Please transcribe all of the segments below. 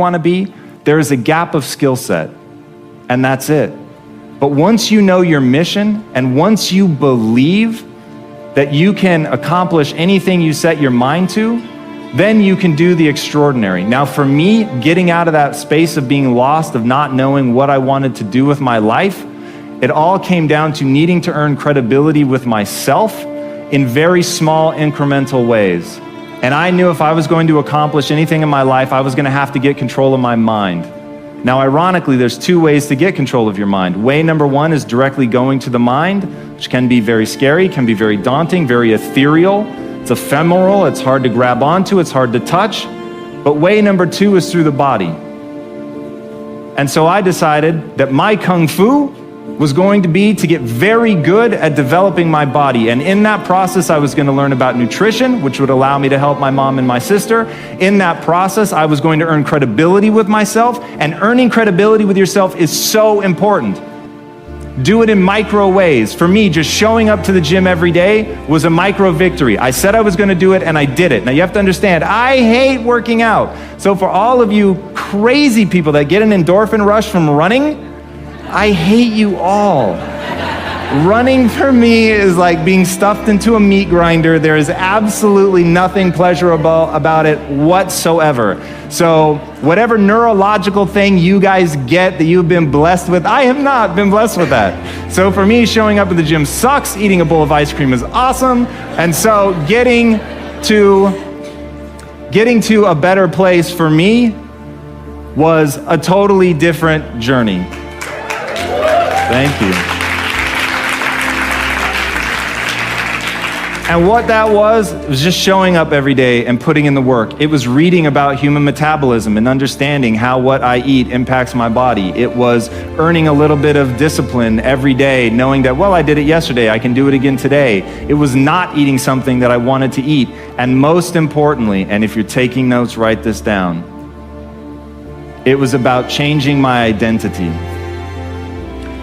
want to be, there is a gap of skill set, and that's it. But once you know your mission, and once you believe that you can accomplish anything you set your mind to, then you can do the extraordinary. Now for me, getting out of that space of being lost, of not knowing what I wanted to do with my life, it all came down to needing to earn credibility with myself in very small incremental ways. And I knew if I was going to accomplish anything in my life, I was going to have to get control of my mind. Now, ironically, there's two ways to get control of your mind. Way number one is directly going to the mind, which can be very scary, can be very daunting, very ethereal. It's ephemeral, it's hard to grab onto, it's hard to touch. But way number two is through the body. And so I decided that my kung fu was going to be to get very good at developing my body. And in that process, I was going to learn about nutrition, which would allow me to help my mom and my sister. In that process, I was going to earn credibility with myself, and earning credibility with yourself is so important. Do it in micro ways. For me, just showing up to the gym every day was a micro victory. I said I was going to do it, and I did it. Now you have to understand, I hate working out. So for all of you crazy people that get an endorphin rush from running, I hate you all. Running for me is like being stuffed into a meat grinder. There is absolutely nothing pleasurable about it whatsoever. So whatever neurological thing you guys get that you've been blessed with, I have not been blessed with that. So for me, showing up at the gym sucks. Eating a bowl of ice cream is awesome. And so getting to a better place for me was a totally different journey. Thank you. And what that was just showing up every day and putting in the work. It was reading about human metabolism and understanding how what I eat impacts my body. It was earning a little bit of discipline every day, knowing that, well, I did it yesterday, I can do it again today. It was not eating something that I wanted to eat. And most importantly, and if you're taking notes, write this down, it was about changing my identity.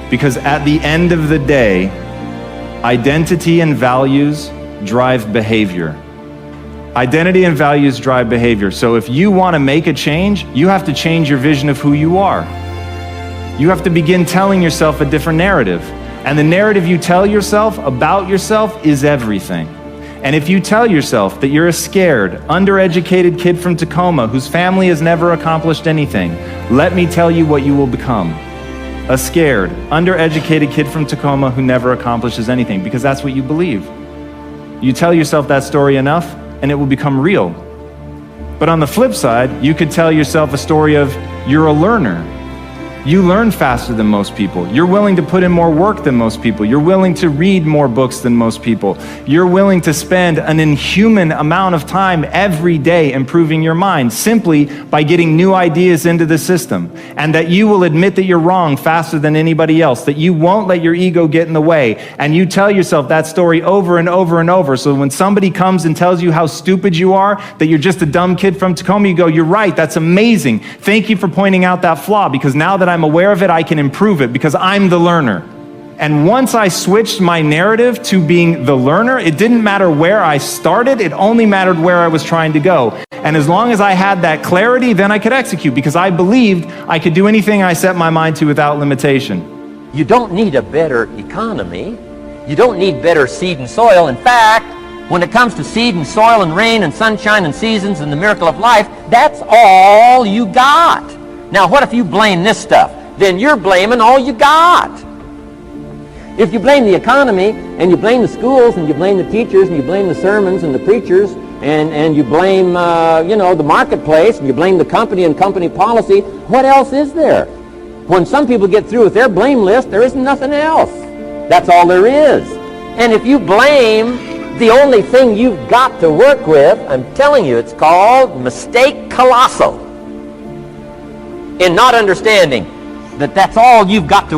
Because at the end of the day, identity and values drive behavior. Identity and values drive behavior. So if you want to make a change, you have to change your vision of who you are. You have to begin telling yourself a different narrative. And the narrative you tell yourself about yourself is everything. And if you tell yourself that you're a scared, undereducated kid from Tacoma whose family has never accomplished anything, let me tell you what you will become. A scared, undereducated kid from Tacoma who never accomplishes anything, because that's what you believe. You tell yourself that story enough, and it will become real. But on the flip side, you could tell yourself a story of you're a learner. You learn faster than most people. You're willing to put in more work than most people. You're willing to read more books than most people. You're willing to spend an inhuman amount of time every day improving your mind simply by getting new ideas into the system. And that you will admit that you're wrong faster than anybody else, that you won't let your ego get in the way. And you tell yourself that story over and over and over. So when somebody comes and tells you how stupid you are, that you're just a dumb kid from Tacoma, you go, you're right, that's amazing. Thank you for pointing out that flaw, because now that I'm aware of it, I can improve it because I'm the learner. And once I switched my narrative to being the learner, it didn't matter where I started, it only mattered where I was trying to go. And as long as I had that clarity, then I could execute, because I believed I could do anything I set my mind to without limitation. You don't need a better economy. You don't need better seed and soil. In fact, when it comes to seed and soil and rain and sunshine and seasons and the miracle of life, that's all you got. Now, what if you blame this stuff? Then you're blaming all you got. If you blame the economy, and you blame the schools, and you blame the teachers, and you blame the sermons and the preachers, and you blame, the marketplace, and you blame the company and company policy, what else is there? When some people get through with their blame list, there isn't nothing else. That's all there is. And if you blame the only thing you've got to work with, I'm telling you, it's called mistake colossal. In not understanding that that's all you've got to